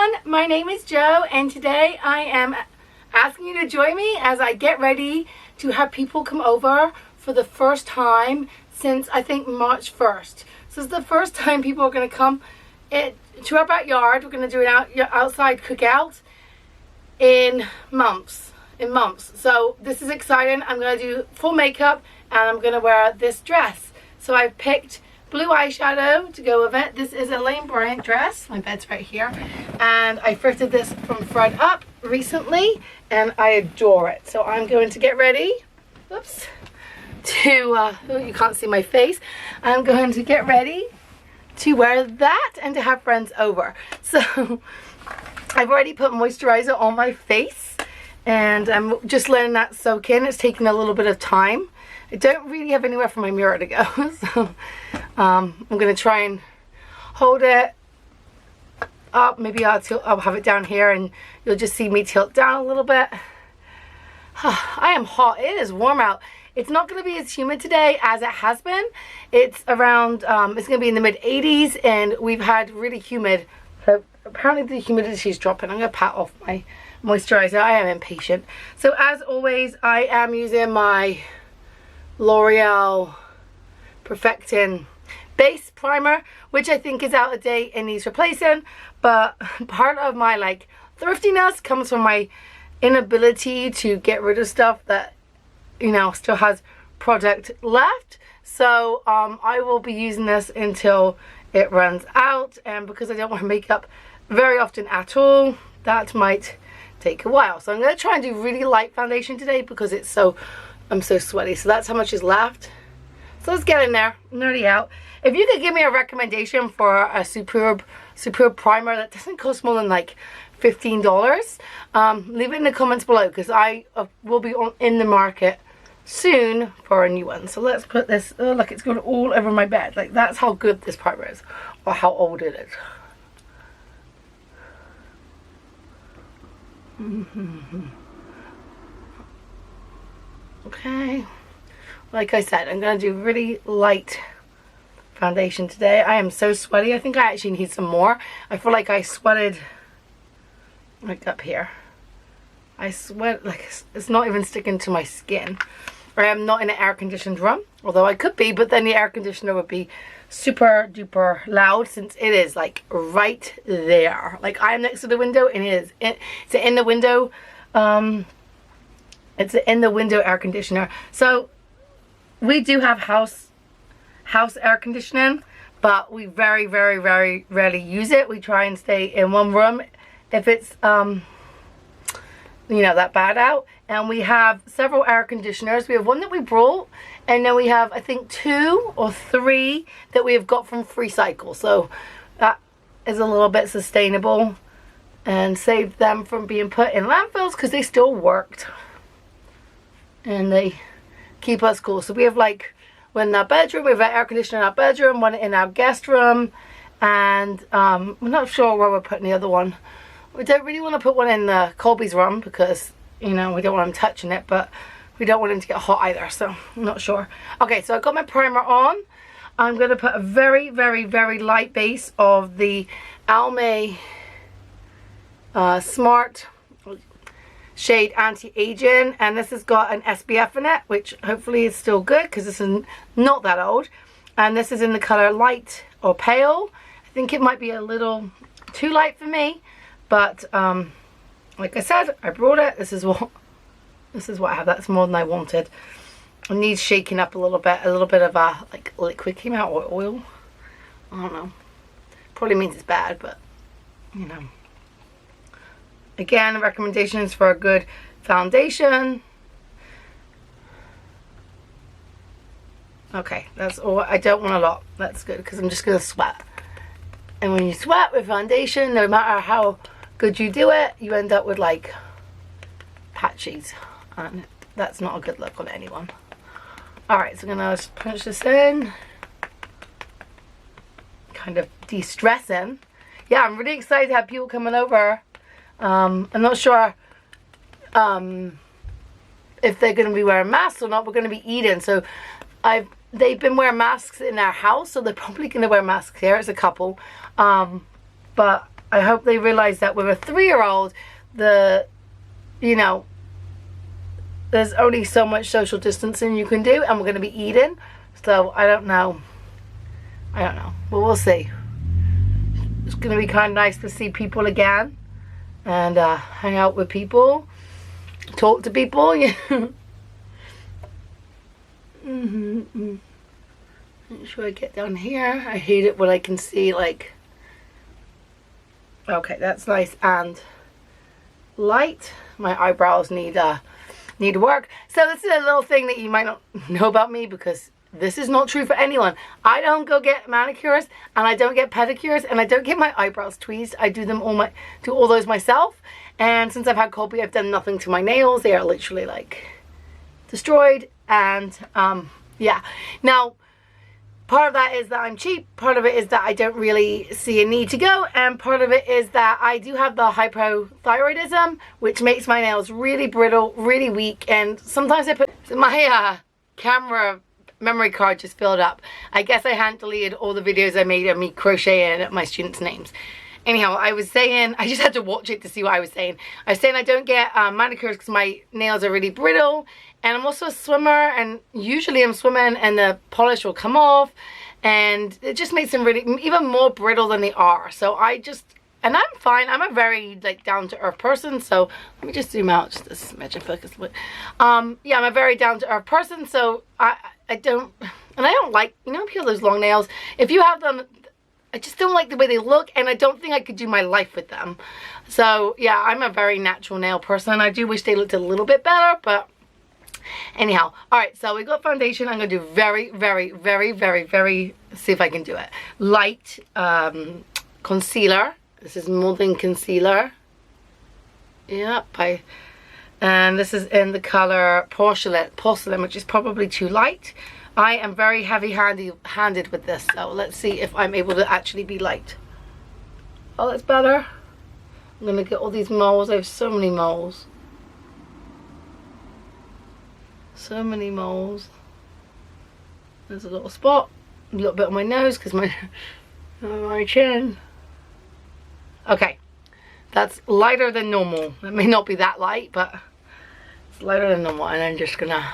everyone, my name is Jo, and today I am asking you to join me as I get ready to have people come over for the first time since I think March 1st. So it's the first time people are going to come to our backyard. We're going to do an outside cookout in months. So this is exciting. I'm going to do full makeup and I'm going to wear this dress. So I picked blue eyeshadow to go with it. This is a Lane Bryant dress. My bed's right here. And I thrifted this from Fred Up recently and I adore it. So I'm going to get ready. Oops. You can't see my face. I'm going to get ready to wear that and to have friends over. So I've already put moisturizer on my face and I'm just letting that soak in. It's taking a little bit of time. I don't really have anywhere for my mirror to go, so I'm going to try and hold it up. Maybe I'll have it down here and you'll just see me tilt down a little bit. I am hot. It is warm out. It's not going to be as humid today as it has been. It's around, it's going to be in the mid 80s and we've had really humid. So apparently the humidity is dropping. I'm going to pat off my moisturizer. I am impatient. So as always, I am using my L'Oreal Perfecting base primer, which I think is out of date and needs replacing, but part of my thriftiness comes from my inability to get rid of stuff that still has product left. So I will be using this until it runs out, and because I don't wear makeup very often at all, that might take a while. So I'm going to try and do really light foundation today because I'm so sweaty. So that's how much is left. So let's get in there. I'm nearly out. If you could give me a recommendation for a superb primer that doesn't cost more than $15, leave it in the comments below because I will be in the market soon for a new one. So let's put this. Oh, look, it's going all over my bed. That's how good this primer is, or how old it is. Okay, like I said, I'm going to do really light foundation today. I am so sweaty. I think I actually need some more. I feel like I sweated up here. I sweat it's not even sticking to my skin. I am not in an air conditioned room, although I could be, but then the air conditioner would be super duper loud since it is right there. I am next to the window and it's in the window. It's in the window air conditioner. So we do have house air conditioning, but we very rarely use it. We try and stay in one room if it's that bad out. And we have several air conditioners. We have one that we brought, and then we have I think 2 or 3 that we have got from Free Cycle. So that is a little bit sustainable and saved them from being put in landfills because they still worked. And they keep us cool. So we have one in our bedroom, we have an air conditioner in our bedroom, one in our guest room, and we're not sure where we're putting the other one. We don't really want to put one in Colby's room because we don't want him touching it, but we don't want him to get hot either, so I'm not sure. Okay, so I've got my primer on. I'm going to put a very light base of the Almay Smart shade Anti-Aging, and this has got an SPF in it, which hopefully is still good because this is not that old. And this is in the color light or pale. I think it might be a little too light for me, but like I said, I brought it. This is what I have. That's more than I wanted. It needs shaking up a little bit. A little bit of a liquid came out, or oil. I don't know. Probably means it's bad, but again, recommendations for a good foundation. Okay, that's all. I don't want a lot. That's good because I'm just going to sweat. And when you sweat with foundation, no matter how good you do it, you end up with patches. And that's not a good look on anyone. Alright, so I'm going to punch this in. Kind of de-stressing. Yeah, I'm really excited to have people coming over. I'm not sure if they're going to be wearing masks or not. We're going to be eating, so they've been wearing masks in our house, so they're probably going to wear masks here. It's a couple, but I hope they realize that with a 3-year-old, you know, there's only so much social distancing you can do, and we're going to be eating. So I don't know. But we'll see. It's going to be kind of nice to see people again and hang out with people, talk to people. Make sure I get down here. I hate it when I can see, like, okay, that's nice and light. My eyebrows need work. So this is a little thing that you might not know about me, because this is not true for anyone. I don't go get manicures, and I don't get pedicures, and I don't get my eyebrows tweezed. I do all those myself. And since I've had Colby, I've done nothing to my nails. They are literally like destroyed. And yeah. Now, part of that is that I'm cheap. Part of it is that I don't really see a need to go. And part of it is that I do have the hypothyroidism, which makes my nails really brittle, really weak. And sometimes I put my camera memory card just filled up. I guess I hadn't deleted all the videos I made of me crocheting my students' names. Anyhow, I was saying, I just had to watch it to see what I was saying. I was saying I don't get manicures because my nails are really brittle. And I'm also a swimmer, and usually I'm swimming and the polish will come off, and it just makes them really even more brittle than they are. So and I'm fine. I'm a very like down to earth person. So let me just zoom out just a smidge of focus. But yeah, I'm a very down to earth person. So I don't like, you know, people with those long nails. If you have them, I just don't like the way they look, and I don't think I could do my life with them. So yeah, I'm a very natural nail person. I do wish they looked a little bit better, but anyhow. All right, so we got foundation. I'm gonna do very, very, very, very, very, see if I can do it, light concealer. This is molding concealer. Yep. And this is in the color porcelain, which is probably too light. I am very heavy-handed with this, so let's see if I'm able to actually be light. Oh, that's better. I'm gonna get all these moles. I have so many moles. So many moles. There's a little spot, a little bit on my nose because my chin. Okay, that's lighter than normal. It may not be that light, but it's lighter than normal. And I'm just gonna.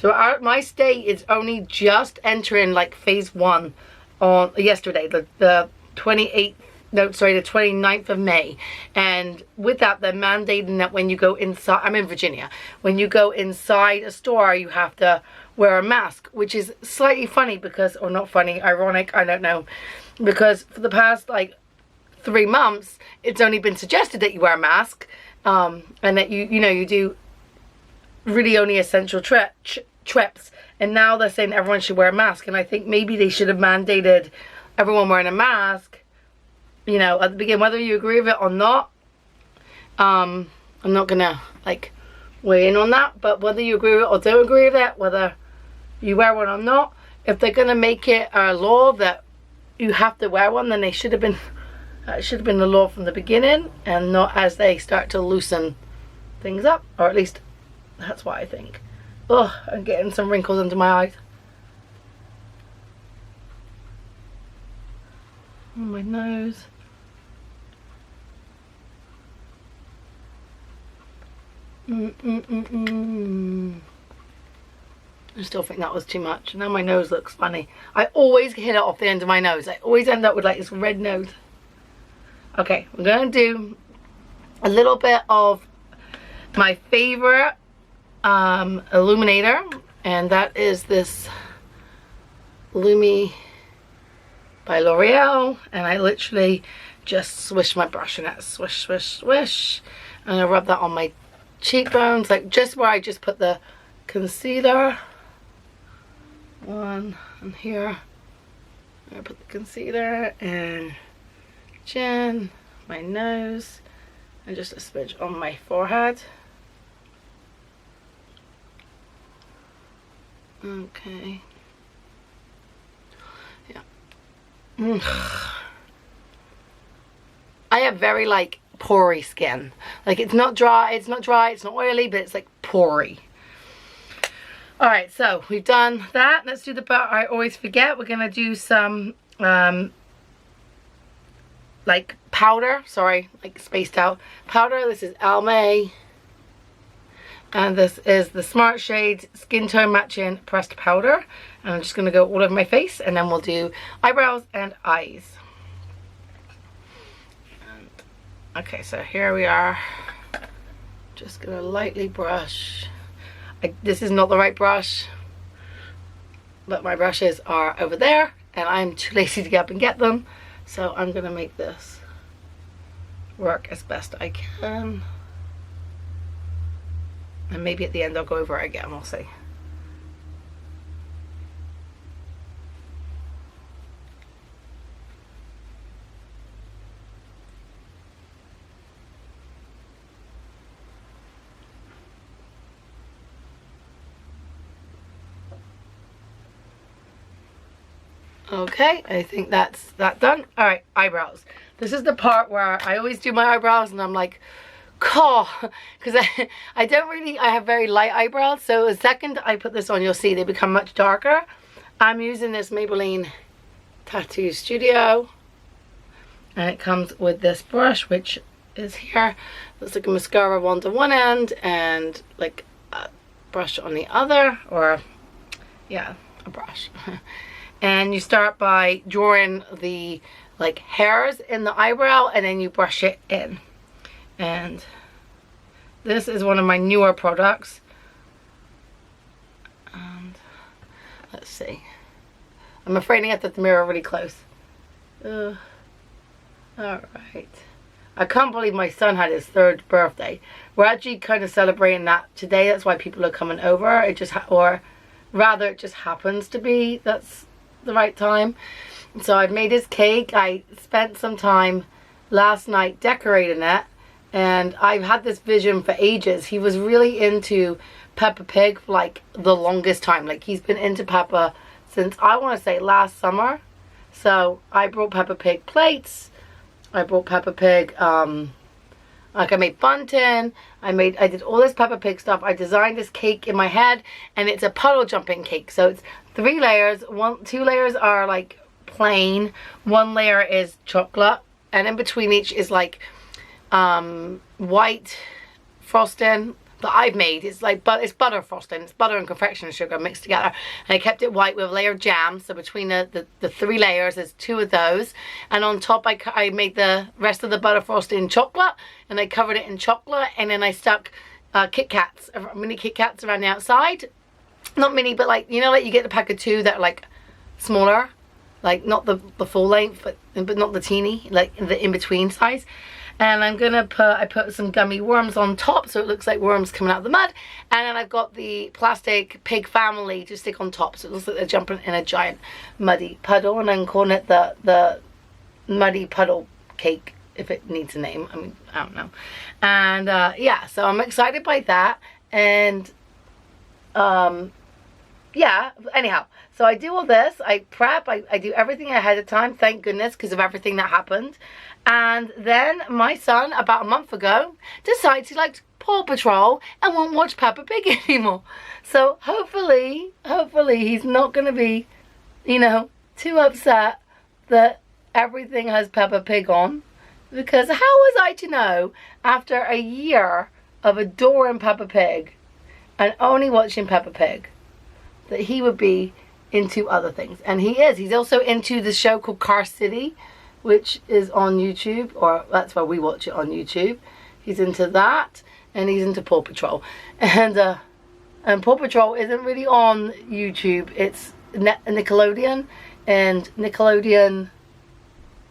So my state is only just entering like phase 1 on yesterday, the 28th. No, sorry, the 29th of May. And with that, they're mandating that when you go inside, I'm in Virginia, when you go inside a store, you have to wear a mask, which is slightly funny because, or not funny, ironic, I don't know, because for the past like 3 months, it's only been suggested that you wear a mask, and that you do really only essential trips, and now they're saying everyone should wear a mask. And I think maybe they should have mandated everyone wearing a mask, you know, at the beginning, whether you agree with it or not. I'm not gonna like weigh in on that, but whether you agree with it or don't agree with it, whether you wear one or not, if they're gonna make it a law that you have to wear one, then they should have been the law from the beginning, and not as they start to loosen things up, or at least that's what I think. Oh, I'm getting some wrinkles under my eyes. On my nose. I still think that was too much. Now my nose looks funny. I always hit it off the end of my nose. I always end up with like this red nose. Okay, we're gonna do a little bit of my favorite illuminator, and that is this Lumi by L'Oreal, and I literally just swish my brush in it. Swish, swish, swish. I'm gonna rub that on my cheekbones, like just where I just put the concealer. One, and here I put the concealer, and chin, my nose, and just a smidge on my forehead. Okay. Yeah. I have very like pory skin. Like it's not dry, it's not oily, but it's like pory. Alright, so we've done that. Let's do the part I always forget. We're going to do some like powder. Sorry, like spaced out powder. This is Almay. And this is the Smart Shades Skin Tone Matching Pressed Powder. And I'm just going to go all over my face. And then we'll do eyebrows and eyes. And, okay, so here we are. Just going to lightly brush. This is not the right brush, but my brushes are over there and I'm too lazy to get up and get them, so I'm gonna make this work as best I can, and maybe at the end I'll go over it again, we'll see. Okay, I think that's that done. All right, eyebrows. This is the part where I always do my eyebrows and I'm like, because I don't really, I have very light eyebrows. So the second I put this on, you'll see they become much darker. I'm using this Maybelline Tattoo Studio. And it comes with this brush, which is here. Looks like a mascara wand on one end and like a brush on the other, or yeah, a brush. And you start by drawing the like hairs in the eyebrow and then you brush it in. And this is one of my newer products. And let's see. I'm afraid I have to get the mirror really close. Alright. I can't believe my son had his 3rd birthday. We're actually kind of celebrating that today. That's why people are coming over. It just or rather it just happens to be that's the right time. So I've made his cake. I spent some time last night decorating it, and I've had this vision for ages. He was really into Peppa Pig for like the longest time. Like he's been into Peppa since I want to say last summer. So I brought Peppa Pig plates. I brought Peppa Pig like I made bunting. I did all this Peppa Pig stuff. I designed this cake in my head, and it's a puddle jumping cake. So it's 3 layers. 2 layers are like plain. 1 layer is chocolate, and in between each is like white frosting that I've made. It's like it's butter frosting. It's butter and confectioner sugar mixed together, and I kept it white with a layer of jam. So between the 3 layers, there's 2 of those, and on top I made the rest of the butter frosting in chocolate, and I covered it in chocolate, and then I stuck Kit Kats, mini Kit Kats around the outside. Not mini, but like, you know, like you get the pack of 2 that are like smaller, like not the full length, but not the teeny, like the in-between size. And I'm gonna I put some gummy worms on top, so it looks like worms coming out of the mud. And then I've got the plastic pig family to stick on top, so it looks like they're jumping in a giant muddy puddle. And I'm calling it the muddy puddle cake, if it needs a name. I mean, I don't know. And yeah, so I'm excited by that. And yeah, anyhow, so I do all this, I prep, I do everything ahead of time, thank goodness, because of everything that happened. And then my son, about a month ago, decided he liked Paw Patrol and won't watch Peppa Pig anymore. So hopefully he's not going to be, you know, too upset that everything has Peppa Pig on. Because how was I to know, after a year of adoring Peppa Pig and only watching Peppa Pig, that he would be into other things? And he is. He's also into the show called Car City, which is on YouTube, or that's why we watch it on YouTube. He's into that, and he's into Paw Patrol. And Paw Patrol isn't really on YouTube. It's Nickelodeon, and Nickelodeon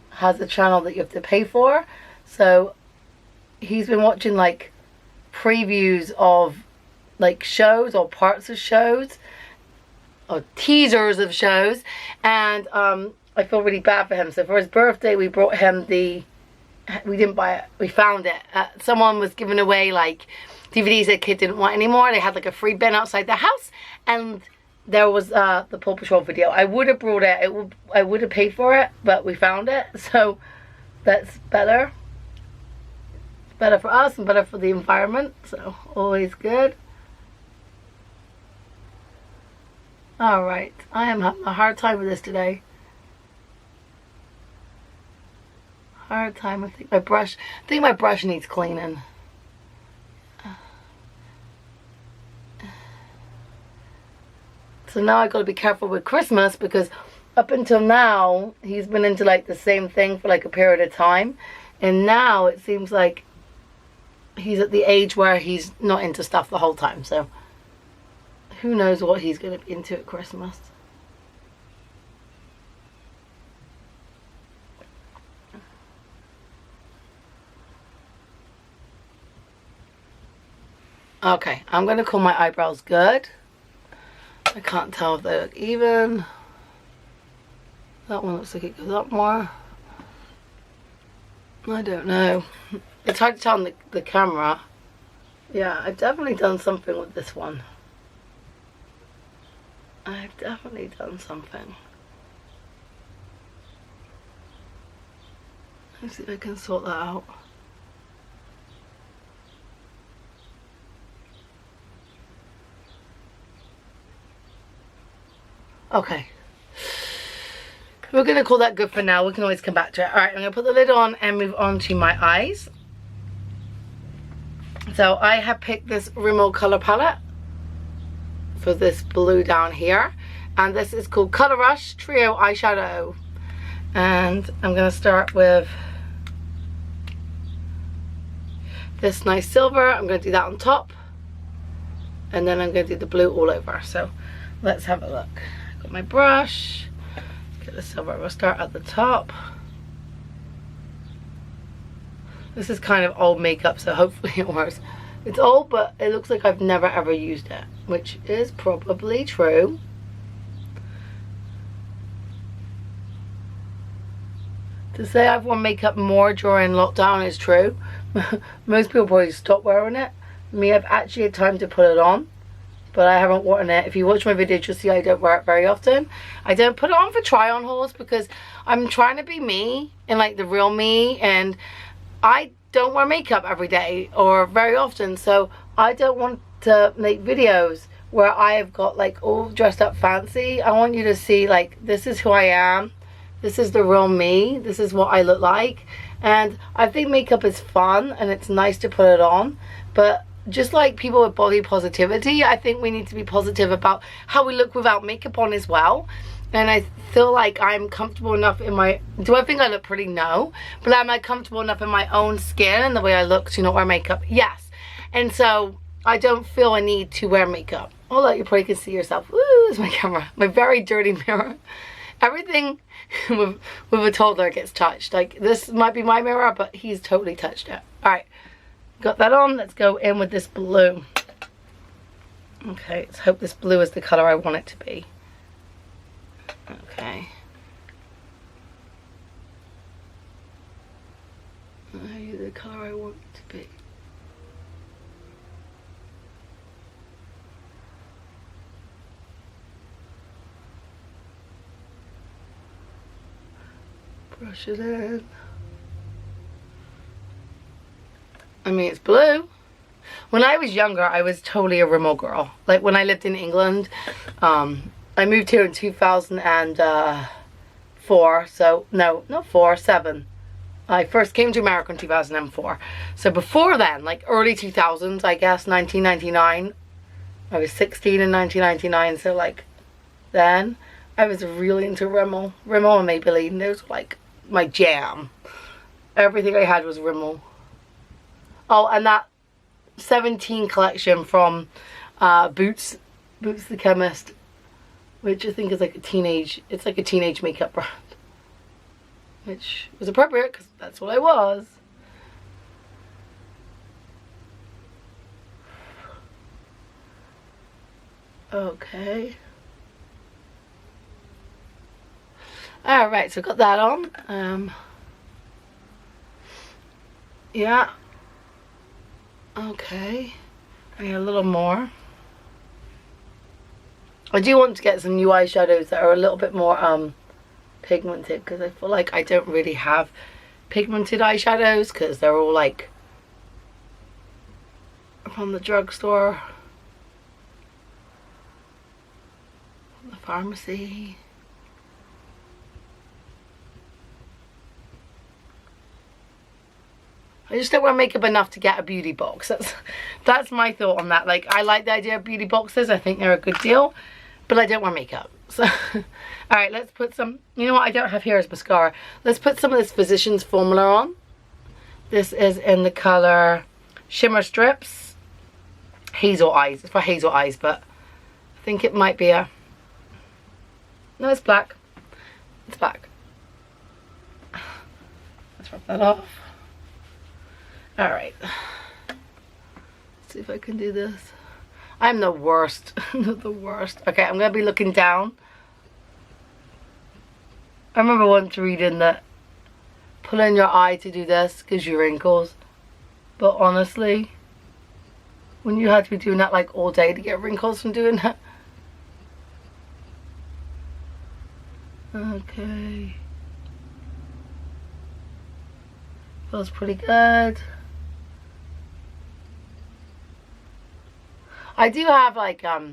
has a channel that you have to pay for. So he's been watching like previews of like shows or parts of shows or teasers of shows, and I feel really bad for him. So for his birthday, we brought him we didn't buy it, we found it. Someone was giving away like DVDs that kid didn't want anymore. They had like a free bin outside the house, and there was the Paw Patrol video. I would have brought it, I would have paid for it, but we found it, so that's better. It's better for us and better for the environment, so always good. Alright, I am having a hard time with this today. Hard time. I think my brush needs cleaning. So now I gotta be careful with Christmas, because up until now he's been into like the same thing for like a period of time, and now it seems like he's at the age where he's not into stuff the whole time. So who knows what he's gonna be into at Christmas. Okay, I'm gonna call my eyebrows good. I can't tell if they look even. That one looks like it goes up more. I don't know. It's hard to tell on the camera. Yeah, I've definitely done something with this one. I've definitely done something. Let's see if I can sort that out. Okay. We're going to call that good for now. We can always come back to it. Alright, I'm going to put the lid on and move on to my eyes. So I have picked this Rimmel color palette for this blue down here. And this is called Color Rush Trio Eyeshadow. And I'm going to start with this nice silver. I'm going to do that on top. And then I'm going to do the blue all over. So let's have a look. Got my brush. Get the silver. We'll start at the top. This is kind of old makeup, so hopefully it works. It's old, but it looks like I've never ever used it, which is probably true. To say I've worn makeup more during lockdown is true. Most people probably stop wearing it. Me, I've actually had time to put it on, but I haven't worn it. If you watch my videos, you'll see I don't wear it very often. I don't put it on for try on hauls because I'm trying to be me and like the real me, and I don't wear makeup every day or very often, so I don't want to make videos where I have got like all dressed up fancy. I want you to see like this is who I am. This is the real me. This is what I look like. And I think makeup is fun and it's nice to put it on, but just like people with body positivity, I think we need to be positive about how we look without makeup on as well. And I feel like I'm comfortable enough in my... Do I think I look pretty? No. But am I comfortable enough in my own skin and the way I look to not wear makeup? Yes. And so I don't feel a need to wear makeup. Oh look, you probably can see yourself. Woo, there's my camera. My very dirty mirror. Everything with a toddler gets touched. Like, this might be my mirror, but he's totally touched it. Alright. Got that on. Let's go in with this blue. Okay, let's hope this blue is the color I want it to be. Okay. Are you the color I want it to be? Brush it in. I mean, it's blue. When I was younger, I was totally a Rimmel girl. Like, when I lived in England, I moved here in 2004, so, no, not 4, 7. I first came to America in 2004. So before then, like early 2000s, I guess, 1999, I was 16 in 1999, so like, then, I was really into Rimmel. Rimmel and Maybelline, those were like my jam. Everything I had was Rimmel. Oh, and that 17 collection from Boots the Chemist, which I think is like a teenage, it's like a teenage makeup brand, which was appropriate because that's what I was. Okay. Alright, so got that on. Yeah. Okay. I need a little more. I do want to get some new eyeshadows that are a little bit more pigmented, because I feel like I don't really have pigmented eyeshadows because they're all like from the drugstore. What the Pharmacy. I just don't wear makeup enough to get a beauty box. That's my thought on that. Like, I like the idea of beauty boxes. I think they're a good deal, but I don't wear makeup. So, all right, let's put some, you know what I don't have here is mascara. Let's put some of this Physicians Formula on. This is in the color Shimmer Strips. Hazel Eyes. It's for hazel eyes, but I think it might be a, no, it's black. It's black. Let's rub that off. All right, let's see if I can do this. I'm the worst, the worst. Okay, I'm gonna be looking down. I remember once reading that pulling your eye to do this gives you wrinkles. But honestly, when you have to be doing that like all day to get wrinkles from doing that. Okay. Feels pretty good. I do have like a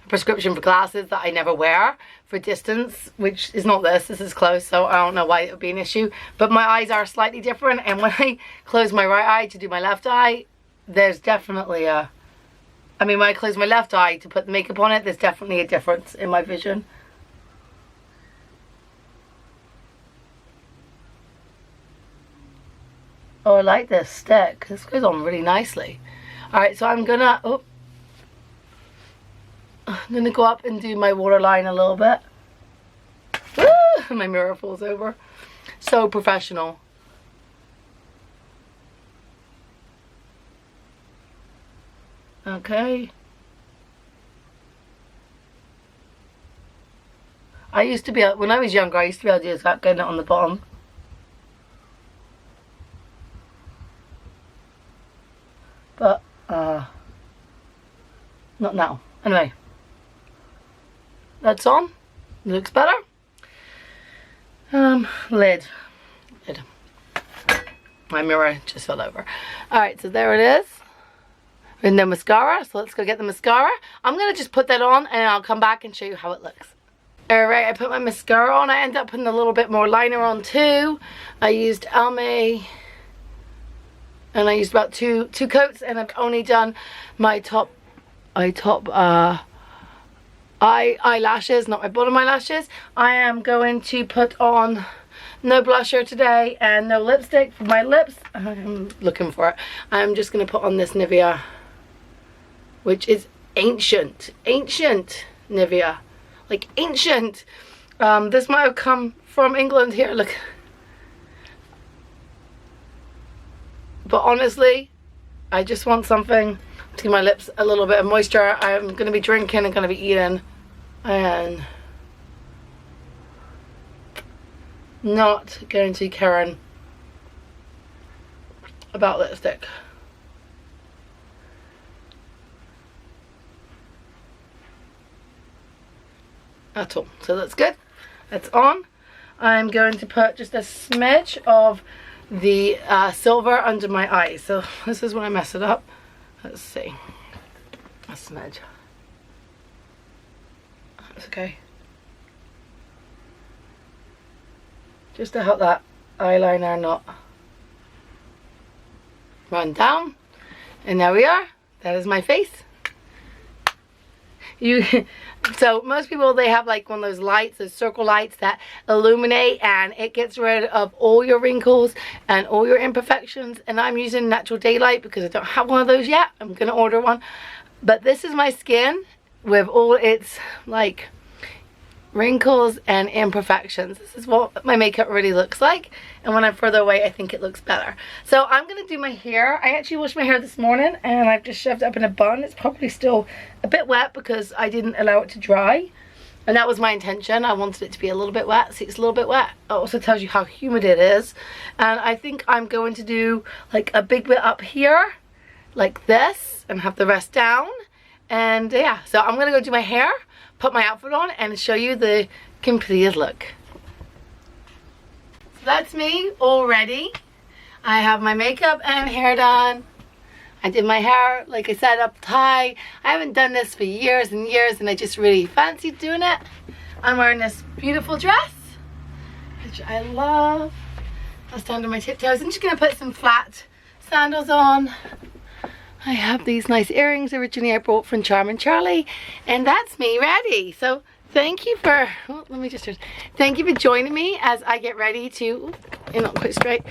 prescription for glasses that I never wear for distance, which is not this. This is close, so I don't know why it would be an issue. But my eyes are slightly different, and when I close my right eye to do my left eye, there's definitely a, I mean, when I close my left eye to put the makeup on it, there's definitely a difference in my vision. Oh, I like this stick. This goes on really nicely. Alright, so I'm gonna go up and do my waterline a little bit. Woo! My mirror falls over. So professional. Okay. I used to be able, when I was younger, I used to be able to do that, getting it on the bottom. But, not now. Anyway. That's on. Looks better. Lid. My mirror just fell over. Alright, so there it is. And the mascara. So let's go get the mascara. I'm going to just put that on and I'll come back and show you how it looks. Alright, I put my mascara on. I ended up putting a little bit more liner on too. I used Almay. And I used about two coats, and I've only done my top eyelashes, not my bottom eyelashes. I am going to put on no blusher today and no lipstick for my lips. I'm looking for it. I'm just going to put on this Nivea, which is ancient Nivea, like ancient. This might have come from England. Here, look. But honestly, I just want something to give my lips a little bit of moisture. I'm going to be drinking and going to be eating. And not going to be caring about lipstick. At all. So that's good. That's on. I'm going to put just a smidge of the silver under my eyes. So this is when I mess it up. Let's see. A smidge. That's okay. Just to help that eyeliner not run down. And there we are. That is my face. So most people, they have like one of those lights, those circle lights that illuminate, and it gets rid of all your wrinkles and all your imperfections. And I'm using natural daylight because I don't have one of those yet. I'm gonna order one. But this is my skin with all its like wrinkles and imperfections. This is what my makeup really looks like, and when I'm further away I think it looks better. So I'm gonna do my hair. I actually washed my hair this morning and I've just shoved it up in a bun. It's probably still a bit wet because I didn't allow it to dry, and that was my intention. I wanted it to be a little bit wet. See, it's a little bit wet. It also tells you how humid it is. And I think I'm going to do like a big bit up here like this and have the rest down. And yeah, so I'm gonna go do my hair, put my outfit on, and show you the completed look. So that's me all ready. I have my makeup and hair done. I did my hair, like I said, up high. I haven't done this for years and years, and I just really fancied doing it. I'm wearing this beautiful dress, which I love. I'll stand on my tiptoes. I'm just gonna put some flat sandals on. I have these nice earrings originally I bought from Charmin Charlie, and that's me ready. So thank you for, thank you for joining me as I get ready to, not quite straight,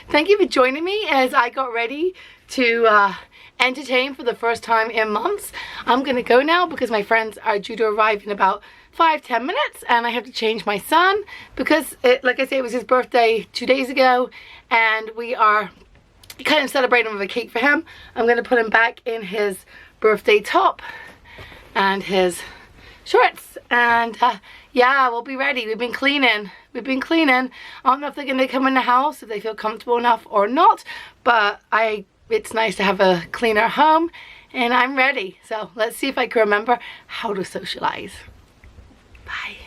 thank you for joining me as I got ready to entertain for the first time in months. I'm gonna go now because my friends are due to arrive in about 5-10 minutes, and I have to change my son because like I say, it was his birthday 2 days ago, and we are kind of celebrating with a cake for him. I'm gonna put him back in his birthday top and his shorts, and yeah, we'll be ready. We've been cleaning. I don't know if they're gonna come in the house, if they feel comfortable enough or not, but it's nice to have a cleaner home, and I'm ready. So let's see if I can remember how to socialize. Bye.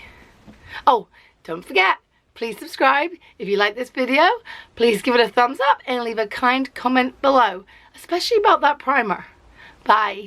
Oh, don't forget, please subscribe. If you like this video, please give it a thumbs up and leave a kind comment below, especially about that primer. Bye.